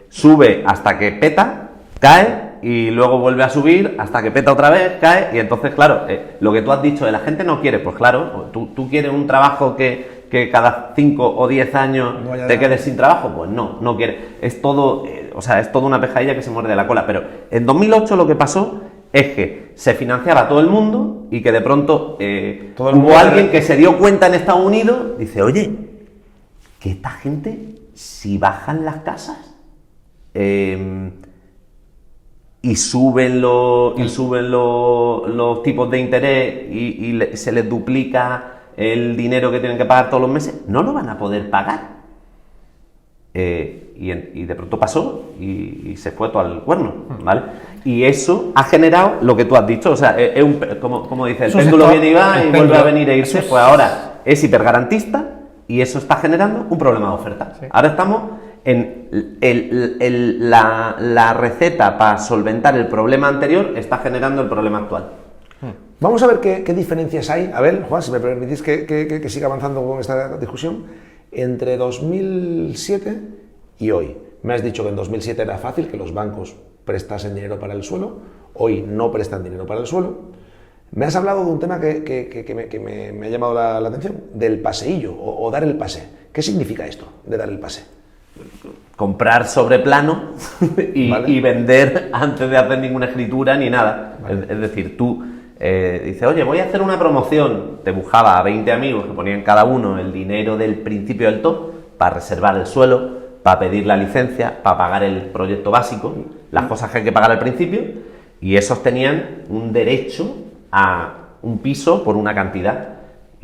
Speaker 3: sube hasta que peta, cae y luego vuelve a subir hasta que peta otra vez, cae, y entonces, claro, lo que tú has dicho de la gente no quiere, pues claro, tú quieres un trabajo que cada 5 o 10 años te quedes sin trabajo, pues no quiere. Es todo, es toda una pejadilla que se muerde la cola. Pero en 2008 lo que pasó es que se financiaba a todo el mundo y que de pronto hubo alguien que se dio cuenta en Estados Unidos, dice, oye, que esta gente, si bajan las casas y suben los tipos de interés y se les duplica el dinero que tienen que pagar todos los meses, no lo van a poder pagar. Y de pronto pasó y se fue todo al cuerno, ¿vale? Y eso ha generado lo que tú has dicho, o sea, como dice, el péndulo viene y va y vuelve a venir e irse, pues ahora es hipergarantista y eso está generando un problema de oferta. Sí. Ahora estamos en la receta para solventar el problema anterior, está generando el problema actual.
Speaker 1: Vamos a ver qué diferencias hay. A ver, Juan, si me permitís que siga avanzando con esta discusión, entre 2007 y hoy. Me has dicho que en 2007 era fácil que los bancos prestasen dinero para el suelo, hoy no prestan dinero para el suelo. Me has hablado de un tema que me ha llamado la atención, del paseillo o dar el pase. ¿Qué significa esto de dar el pase?
Speaker 3: Comprar sobre plano y vender antes de hacer ninguna escritura ni nada. Vale. Es decir, tú dices, oye, voy a hacer una promoción. Te buscaba a 20 amigos que ponían cada uno el dinero del principio del todo para reservar el suelo, para pedir la licencia, para pagar el proyecto básico, las cosas que hay que pagar al principio, y esos tenían un derecho a un piso por una cantidad.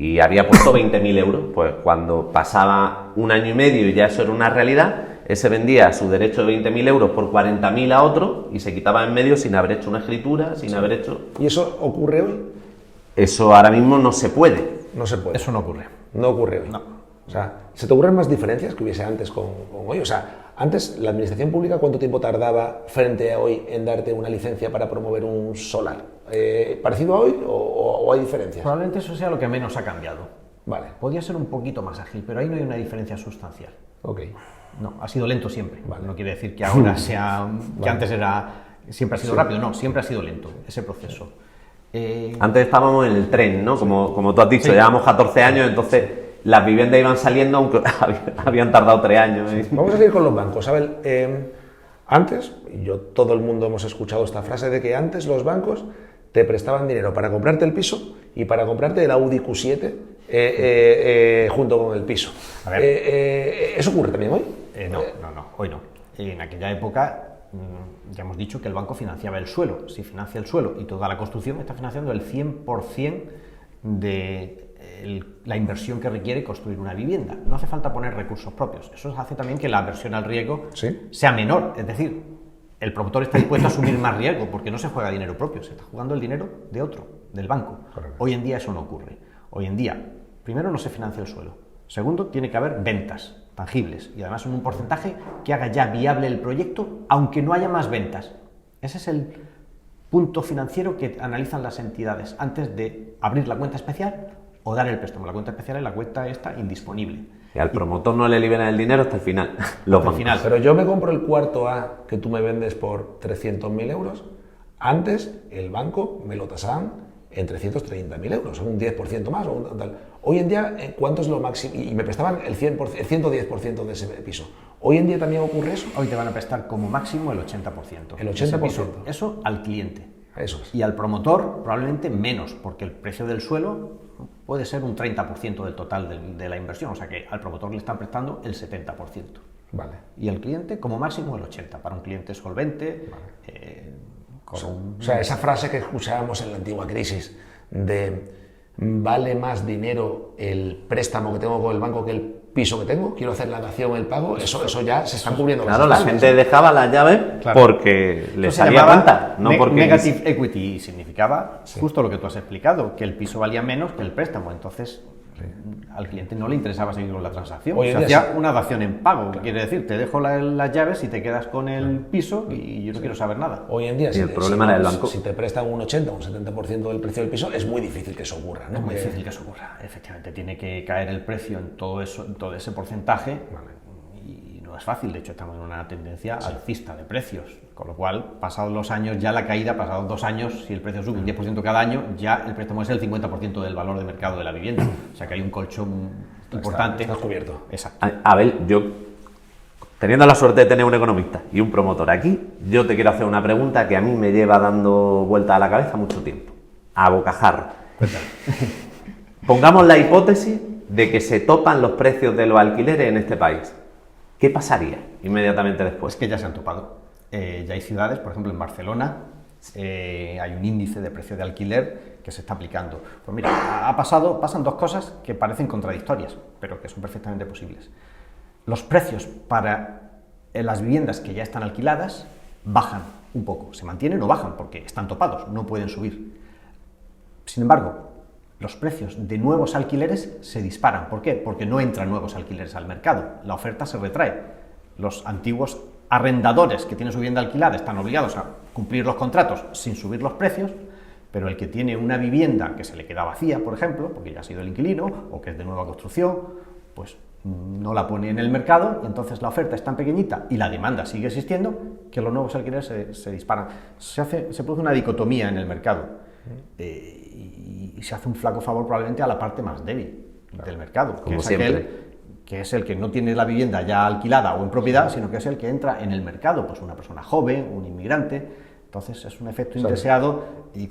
Speaker 3: y había puesto 20.000 euros. Pues cuando pasaba un año y medio y ya eso era una realidad, ese vendía su derecho de 20.000 euros por 40.000 a otro y se quitaba en medio sin haber hecho una escritura, sin haber hecho...
Speaker 1: ¿Y eso ocurre hoy?
Speaker 3: Eso ahora mismo no se puede.
Speaker 1: No se puede.
Speaker 2: Eso no ocurre.
Speaker 1: No ocurre hoy.
Speaker 2: No.
Speaker 1: O sea, ¿se te ocurren más diferencias que hubiese antes con hoy? O sea, antes la administración pública, ¿cuánto tiempo tardaba frente a hoy en darte una licencia para promover un solar? ¿Parecido a hoy o hay diferencias?
Speaker 2: Probablemente eso sea lo que menos ha cambiado.
Speaker 1: Vale.
Speaker 2: Podría ser un poquito más ágil, pero ahí no hay una diferencia sustancial.
Speaker 1: Ok.
Speaker 2: No, ha sido lento siempre.
Speaker 1: Vale.
Speaker 2: No quiere decir que ahora sea, que antes siempre ha sido rápido. No, siempre ha sido lento ese proceso.
Speaker 3: Antes estábamos en el tren, ¿no? Como tú has dicho,
Speaker 2: Sí.
Speaker 3: llevamos 14 años, entonces las viviendas iban saliendo aunque habían tardado 3 años.
Speaker 1: Vamos a seguir con los bancos. Abel, antes, todo el mundo hemos escuchado esta frase de que antes los bancos te prestaban dinero para comprarte el piso y para comprarte el Audi Q7 junto con el piso.
Speaker 2: A ver.
Speaker 1: ¿Eso ocurre también hoy?
Speaker 2: No, hoy no. En aquella época ya hemos dicho que el banco financiaba el suelo. Si financia el suelo y toda la construcción, está financiando el 100% de la inversión que requiere construir una vivienda. No hace falta poner recursos propios. Eso hace también que la aversión al riesgo
Speaker 1: Sí.
Speaker 2: sea menor. Es decir, el promotor está dispuesto a asumir más riesgo porque no se juega dinero propio, se está jugando el dinero de otro, del banco.
Speaker 1: Correcto.
Speaker 2: Hoy en día eso no ocurre. Hoy en día, primero, no se financia el suelo. Segundo, tiene que haber ventas tangibles y además en un porcentaje que haga ya viable el proyecto, aunque no haya más ventas. Ese es el punto financiero que analizan las entidades antes de abrir la cuenta especial o dar el préstamo. La cuenta especial es la cuenta esta indisponible.
Speaker 3: Y al promotor no le liberan el dinero hasta el final. Los bancos.
Speaker 2: final.
Speaker 1: Pero yo me compro el cuarto A que tú me vendes por 300.000 euros. Antes el banco me lo tasaban en 330.000 euros, un 10% más o un tal. Hoy en día, ¿cuánto es lo máximo? Y me prestaban el 100%, el 110% de ese piso. ¿Hoy en día también ocurre eso?
Speaker 2: Hoy te van a prestar como máximo el 80%.
Speaker 1: El
Speaker 2: de ese
Speaker 1: 80%.
Speaker 2: piso. Eso al cliente.
Speaker 1: Eso es.
Speaker 2: Y al promotor probablemente menos, porque el precio del suelo puede ser un 30% del total de la inversión, o sea que al promotor le están prestando el 70%.
Speaker 1: Vale.
Speaker 2: Y al cliente como máximo el 80%, para un cliente solvente.
Speaker 1: O sea, esa frase que escuchábamos en la antigua crisis de vale más dinero el préstamo que tengo con el banco que el piso que tengo, quiero hacer la dación, el pago, eso ya se están cubriendo
Speaker 3: Claro,
Speaker 1: las
Speaker 3: la
Speaker 1: espaldas.
Speaker 3: gente dejaba las llaves
Speaker 2: Claro.
Speaker 3: porque le
Speaker 2: Eso se
Speaker 3: salía
Speaker 2: llamaba
Speaker 3: renta, no porque...
Speaker 2: negative equity, significaba justo lo que tú has explicado, que el piso valía menos que el préstamo, entonces al cliente no le interesaba seguir con la transacción.
Speaker 1: Hoy en
Speaker 2: Se
Speaker 1: día
Speaker 2: hacía una dación en pago, quiere decir, te dejo las llaves y te quedas con el piso y yo no quiero saber nada.
Speaker 1: Hoy en día,
Speaker 3: Y el problema era el banco.
Speaker 1: si te prestan un 80 o un 70% del precio del piso, es muy difícil que eso ocurra, ¿no?
Speaker 2: Es muy difícil que eso ocurra, efectivamente, tiene que caer el precio en todo eso, en todo ese porcentaje y no es fácil, de hecho estamos en una tendencia alcista de precios, con lo cual, pasados los años, ya la caída, pasados 2 años, si el precio sube un 10% cada año, ya el préstamo es el 50% del valor de mercado de la vivienda, o sea que hay un colchón importante.
Speaker 1: Estás cubierto.
Speaker 2: Exacto.
Speaker 3: Abel, yo, teniendo la suerte de tener un economista y un promotor aquí, yo te quiero hacer una pregunta que a mí me lleva dando vuelta a la cabeza mucho tiempo. A bocajarro. Pongamos la hipótesis de que se topan los precios de los alquileres en este país. ¿Qué pasaría inmediatamente después?
Speaker 2: Pues que ya se han topado. Ya hay ciudades, por ejemplo en Barcelona, hay un índice de precio de alquiler que se está aplicando. Pues mira, pasan 2 cosas que parecen contradictorias, pero que son perfectamente posibles. Los precios para las viviendas que ya están alquiladas bajan un poco, se mantienen o bajan porque están topados, no pueden subir. Sin embargo, los precios de nuevos alquileres se disparan. ¿Por qué? Porque no entran nuevos alquileres al mercado, la oferta se retrae. Los antiguos arrendadores que tienen su vivienda alquilada están obligados a cumplir los contratos sin subir los precios, pero el que tiene una vivienda que se le queda vacía, por ejemplo, porque ya ha sido el inquilino, o que es de nueva construcción, pues no la pone en el mercado y entonces la oferta es tan pequeñita y la demanda sigue existiendo que los nuevos alquileres se disparan. Se produce una dicotomía en el mercado y se hace un flaco favor probablemente a la parte más débil del mercado, que
Speaker 3: Como
Speaker 2: es
Speaker 3: siempre.
Speaker 2: aquel que es el que no tiene la vivienda ya alquilada o en propiedad, sino que es el que entra en el mercado, pues una persona joven, un inmigrante. Entonces es un efecto indeseado y de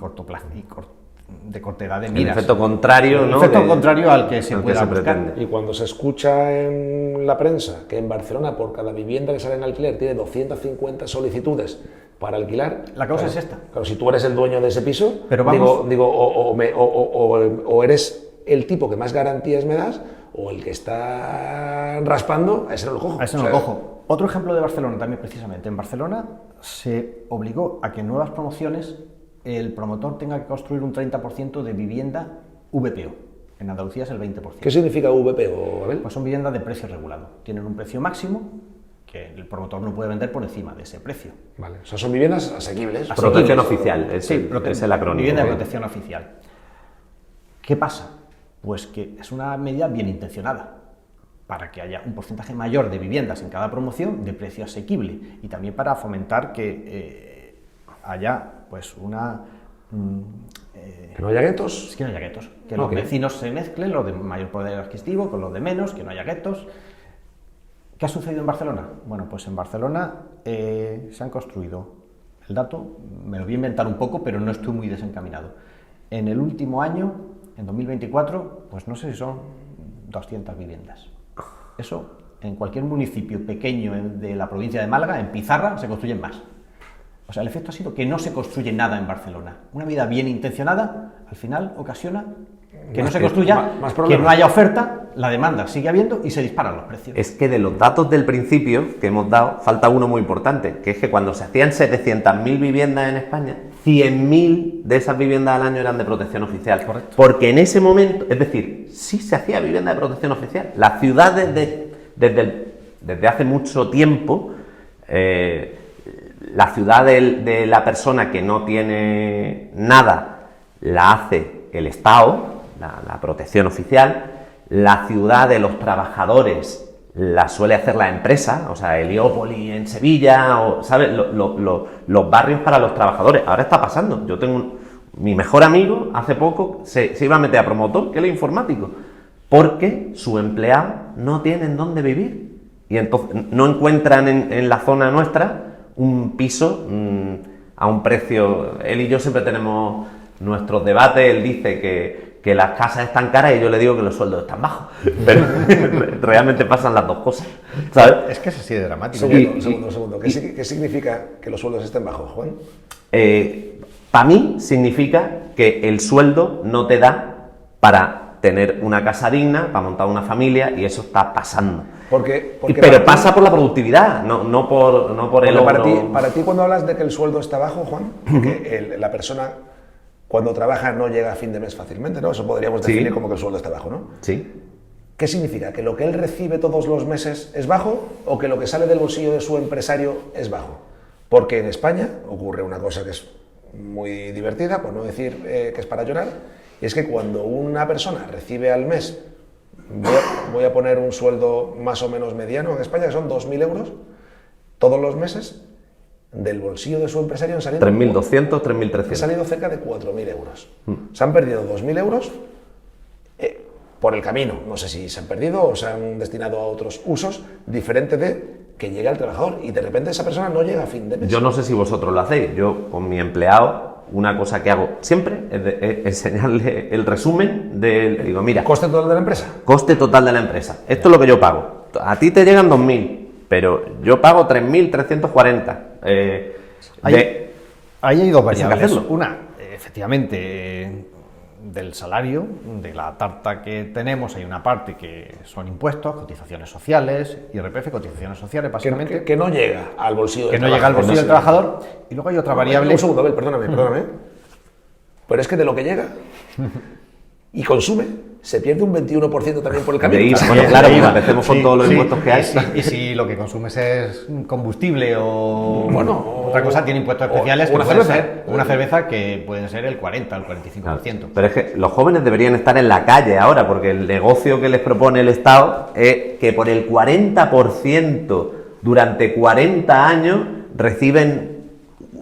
Speaker 2: corta edad de
Speaker 3: El
Speaker 2: miras.
Speaker 3: efecto contrario,
Speaker 2: El
Speaker 3: ¿no?
Speaker 2: efecto contrario al que se
Speaker 3: al que
Speaker 2: pueda
Speaker 3: se
Speaker 2: buscar.
Speaker 3: pretende.
Speaker 1: Y cuando se escucha en la prensa que en Barcelona por cada vivienda que sale en alquiler tiene 250 solicitudes para alquilar...
Speaker 2: La causa
Speaker 1: claro,
Speaker 2: es esta.
Speaker 1: Claro, si tú eres el dueño de ese piso,
Speaker 2: Pero vamos-
Speaker 1: o eres el tipo que más garantías me das o el que está raspando, a ese no lo cojo.
Speaker 2: A ese no lo cojo. Otro ejemplo de Barcelona también, precisamente. En Barcelona se obligó a que en nuevas promociones el promotor tenga que construir un 30% de vivienda VPO. En Andalucía es el 20%.
Speaker 1: ¿Qué significa VPO, Abel?
Speaker 2: Pues son viviendas de precio regulado. Tienen un precio máximo que el promotor no puede vender por encima de ese precio.
Speaker 1: Vale, o sea, son viviendas asequibles.
Speaker 3: Protección oficial, es el acrónimo.
Speaker 2: Vivienda de protección oficial. ¿Qué pasa? Pues que es una medida bien intencionada para que haya un porcentaje mayor de viviendas en cada promoción de precio asequible y también para fomentar que haya pues una...
Speaker 1: ¿Que no haya guetos?
Speaker 2: Que no haya guetos. Que los vecinos se mezclen, los de mayor poder adquisitivo con los de menos, que no haya guetos. ¿Qué ha sucedido en Barcelona? Bueno, pues en Barcelona se han construido, el dato me lo voy a inventar un poco, pero no estoy muy desencaminado. En el último año, en 2024, pues no sé si son 200 viviendas. Eso, en cualquier municipio pequeño de la provincia de Málaga, en pizarra, se construyen más. O sea, el efecto ha sido que no se construye nada en Barcelona. Una medida bien intencionada, al final, ocasiona que no se construya, que no haya oferta, la demanda sigue habiendo y se disparan los precios.
Speaker 3: Es que de los datos del principio que hemos dado, falta uno muy importante, que es que cuando se hacían 700.000 viviendas en España, 100.000 de esas viviendas al año eran de protección oficial.
Speaker 2: Correcto.
Speaker 3: Porque en ese momento, es decir, sí se hacía vivienda de protección oficial. Las ciudades desde hace mucho tiempo, la ciudad de la persona que no tiene nada la hace el Estado, la protección oficial. La ciudad de los trabajadores la suele hacer la empresa, o sea, Heliópolis en Sevilla, o, ¿sabes? Los barrios para los trabajadores. Ahora está pasando. Yo tengo mi mejor amigo, hace poco, se iba a meter a promotor, que él es informático, porque su empleado no tienen dónde vivir. Y entonces no encuentran en la zona nuestra un piso a un precio. Él y yo siempre tenemos nuestros debates. Él dice que las casas están caras y yo le digo que los sueldos están bajos. Pero realmente pasan las dos cosas, ¿sabes?
Speaker 2: Es que es así de dramático.
Speaker 1: Segundo. ¿Qué significa que los sueldos estén bajos, Juan?
Speaker 3: Para mí significa que el sueldo no te da para tener una casa digna, para montar una familia, y eso está pasando. Pero pasa por la productividad, no por el logro.
Speaker 1: Para ti, cuando hablas de que el sueldo está bajo, Juan, que la persona cuando trabaja no llega a fin de mes fácilmente, ¿no? Eso podríamos definir como que el sueldo está bajo, ¿no?
Speaker 3: Sí.
Speaker 1: ¿Qué significa? ¿Que lo que él recibe todos los meses es bajo o que lo que sale del bolsillo de su empresario es bajo? Porque en España ocurre una cosa que es muy divertida, por no decir que es para llorar, y es que cuando una persona recibe al mes, voy a poner un sueldo más o menos mediano en España, que son 2.000 euros, todos los meses, del bolsillo de su empresario han salido
Speaker 3: 3.200, 3.300.
Speaker 1: Han salido cerca de 4.000 euros. Se han perdido 2.000 euros por el camino. No sé si se han perdido o se han destinado a otros usos diferentes de que llega el trabajador y de repente esa persona no llega a fin de mes.
Speaker 3: Yo no sé si vosotros lo hacéis. Yo con mi empleado, una cosa que hago siempre es enseñarle el resumen digo, mira,
Speaker 1: ¿Coste total de la empresa?
Speaker 3: Coste total de la empresa. Esto es lo que yo pago. A ti te llegan 2.000, pero yo pago 3.340.
Speaker 2: Ahí hay dos variables.
Speaker 3: hacerlo.
Speaker 2: Una, efectivamente, del salario, de la tarta que tenemos, hay una parte que son impuestos, cotizaciones sociales, IRPF, cotizaciones sociales, básicamente.
Speaker 1: Que no llega al bolsillo del
Speaker 2: que no llega al bolsillo del trabajador. Y luego hay otra variable.
Speaker 1: Un segundo, Abel, perdóname. Pero es que de lo que llega y consume, se pierde un 21% también por el camino.
Speaker 3: Bueno, claro, pues empecemos con todos los impuestos que hay.
Speaker 2: Y si lo que consumes es combustible o otra cosa, tiene impuestos especiales, que pueden ser una cerveza que pueden ser el 40 o el 45%.
Speaker 3: Pero es que los jóvenes deberían estar en la calle ahora, porque el negocio que les propone el Estado es que por el 40% durante 40 años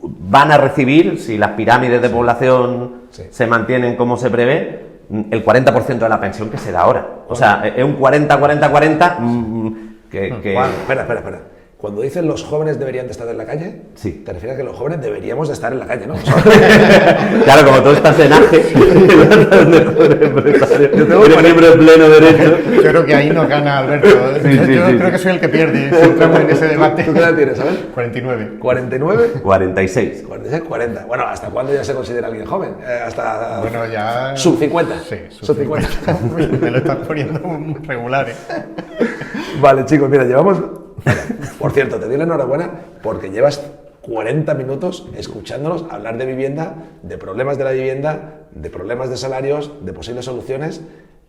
Speaker 3: van a recibir, si las pirámides de población se mantienen como se prevé, el 40% de la pensión que se da ahora. O sea, es un 40-40-40 que...
Speaker 1: Juan, espera. Cuando dicen los jóvenes deberían de estar en la calle,
Speaker 3: Sí.
Speaker 1: te refieres a que los jóvenes deberíamos de estar en la calle, ¿no?
Speaker 3: Claro, como tú estás en AGE, yo tengo un miembro de pleno derecho.
Speaker 2: Yo creo que ahí nos gana Alberto. Yo creo que soy el que pierde si entramos en ese debate.
Speaker 1: ¿Tú qué edad tienes, Abel?
Speaker 2: 49.
Speaker 1: ¿49?
Speaker 3: 46.
Speaker 1: 46, 40. Bueno, ¿hasta cuándo ya se considera alguien joven? Hasta
Speaker 2: Bueno, ya...
Speaker 1: sub 50.
Speaker 2: Sí,
Speaker 1: sub 50.
Speaker 2: Me lo estás poniendo regular, ¿eh?
Speaker 1: Vale, chicos, mira, llevamos... Por cierto, te doy la enhorabuena porque llevas 40 minutos escuchándonos hablar de vivienda, de problemas de la vivienda, de problemas de salarios, de posibles soluciones.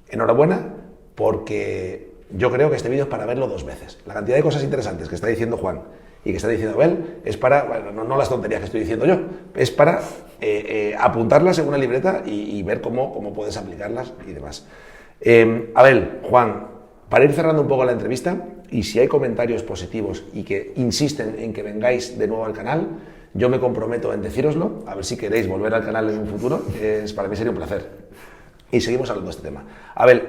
Speaker 1: Enhorabuena porque yo creo que este vídeo es para verlo 2 veces. La cantidad de cosas interesantes que está diciendo Juan y que está diciendo Abel es para, bueno, no las tonterías que estoy diciendo yo, es para apuntarlas en una libreta y ver cómo puedes aplicarlas y demás. Abel, Juan, para ir cerrando un poco la entrevista, y si hay comentarios positivos y que insisten en que vengáis de nuevo al canal, yo me comprometo en decíroslo, a ver si queréis volver al canal en un futuro, para mí sería un placer. Y seguimos hablando de este tema. Abel,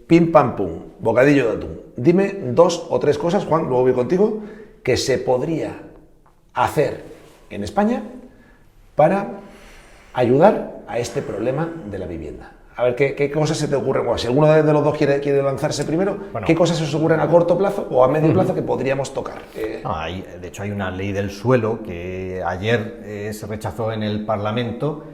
Speaker 1: pim pam pum, bocadillo de atún. Dime 2 o 3 cosas, Juan, luego voy contigo, que se podría hacer en España para ayudar a este problema de la vivienda. A ver, ¿qué cosas se te ocurren? Bueno, si alguno de los dos quiere lanzarse primero, bueno, ¿qué cosas se os ocurren a corto plazo o a medio plazo que podríamos tocar?
Speaker 2: De hecho, hay una ley del suelo que ayer se rechazó en el Parlamento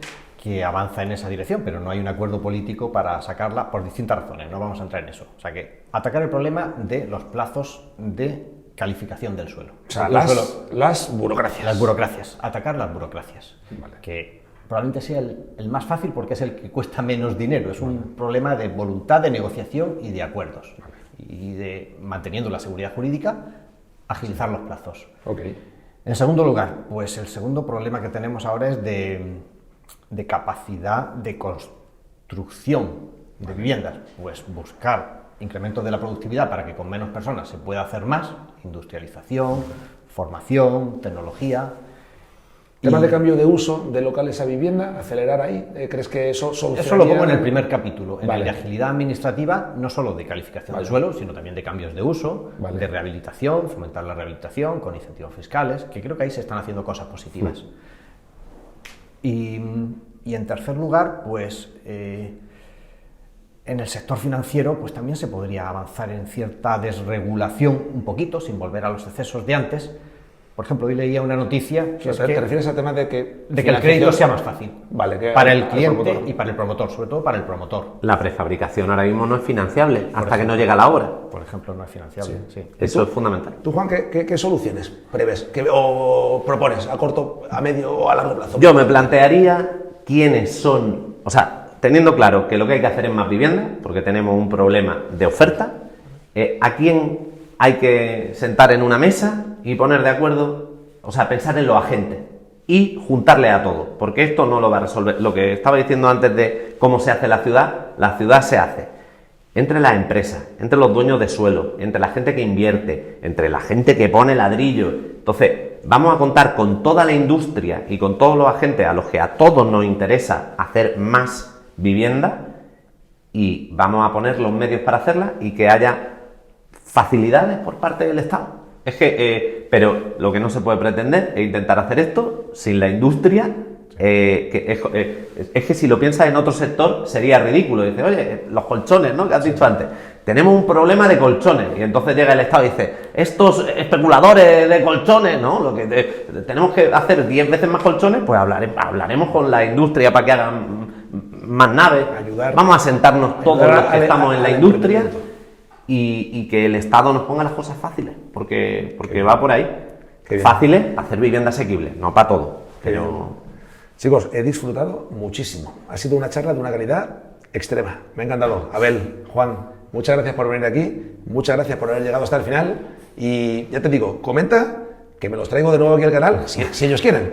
Speaker 2: que avanza en esa dirección, pero no hay un acuerdo político para sacarla por distintas razones, no vamos a entrar en eso. O sea que atacar el problema de los plazos de calificación del suelo.
Speaker 1: O sea, las burocracias.
Speaker 2: Las burocracias, atacar las burocracias.
Speaker 1: Vale.
Speaker 2: Que probablemente sea el más fácil porque es el que cuesta menos dinero. Es un problema de voluntad, de negociación y de acuerdos. Y de, manteniendo la seguridad jurídica, agilizar los plazos.
Speaker 1: Okay.
Speaker 2: En segundo lugar, pues el segundo problema que tenemos ahora es de capacidad de construcción de viviendas. Pues buscar incremento de la productividad para que con menos personas se pueda hacer más, industrialización, formación, tecnología.
Speaker 1: Tema de cambio de uso de locales a vivienda, acelerar ahí, ¿crees que eso solucionaría?
Speaker 2: Eso lo pongo en el primer capítulo, en
Speaker 1: Vale.
Speaker 2: el de agilidad administrativa, no solo de calificación del suelo, sino también de cambios de uso, de rehabilitación, fomentar la rehabilitación con incentivos fiscales, que creo que ahí se están haciendo cosas positivas. Y en tercer lugar, pues en el sector financiero pues también se podría avanzar en cierta desregulación un poquito, sin volver a los excesos de antes. Por ejemplo, hoy leía una noticia que
Speaker 1: ¿Te refieres al tema de que
Speaker 2: el crédito sea más fácil?
Speaker 1: Vale, que
Speaker 2: para el cliente y para el promotor, sobre todo para el promotor.
Speaker 3: La prefabricación ahora mismo no es financiable hasta que no llega la obra.
Speaker 2: Por ejemplo, no es financiable. Sí.
Speaker 3: Eso es fundamental.
Speaker 1: Tú, Juan, ¿qué soluciones prevés o propones a corto, a medio o a largo plazo?
Speaker 3: Yo me plantearía quiénes son, o sea, teniendo claro que lo que hay que hacer es más vivienda, porque tenemos un problema de oferta, a quién hay que sentar en una mesa y poner de acuerdo, o sea, pensar en los agentes y juntarle a todo, porque esto no lo va a resolver. Lo que estaba diciendo antes de cómo se hace la ciudad se hace entre las empresas, entre los dueños de suelo, entre la gente que invierte, entre la gente que pone ladrillo. Entonces, vamos a contar con toda la industria y con todos los agentes a los que a todos nos interesa hacer más vivienda y vamos a poner los medios para hacerla y que haya facilidades por parte del Estado. Es que, pero lo que no se puede pretender es intentar hacer esto sin la industria, es que si lo piensas en otro sector sería ridículo. Dice, oye, los colchones, ¿no? Que has dicho antes. Tenemos un problema de colchones y entonces llega el Estado y dice, estos especuladores de colchones, ¿no? Lo que tenemos que hacer 10 veces más colchones, pues hablaremos con la industria para que hagan más naves.
Speaker 1: Ayudar.
Speaker 3: Vamos a sentarnos todos los que estamos en la industria
Speaker 1: emprendimiento.
Speaker 3: y que el Estado nos ponga las cosas fáciles, porque va por ahí. Fáciles, hacer vivienda asequible, no para todo. Pero...
Speaker 1: Chicos, he disfrutado muchísimo. Ha sido una charla de una calidad extrema. Me ha encantado. Abel, Juan, muchas gracias por venir aquí. Muchas gracias por haber llegado hasta el final. Y ya te digo, comenta que me los traigo de nuevo aquí al canal, si ellos quieren.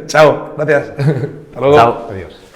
Speaker 1: Chao, gracias. Hasta luego.
Speaker 3: Chao.
Speaker 2: Adiós.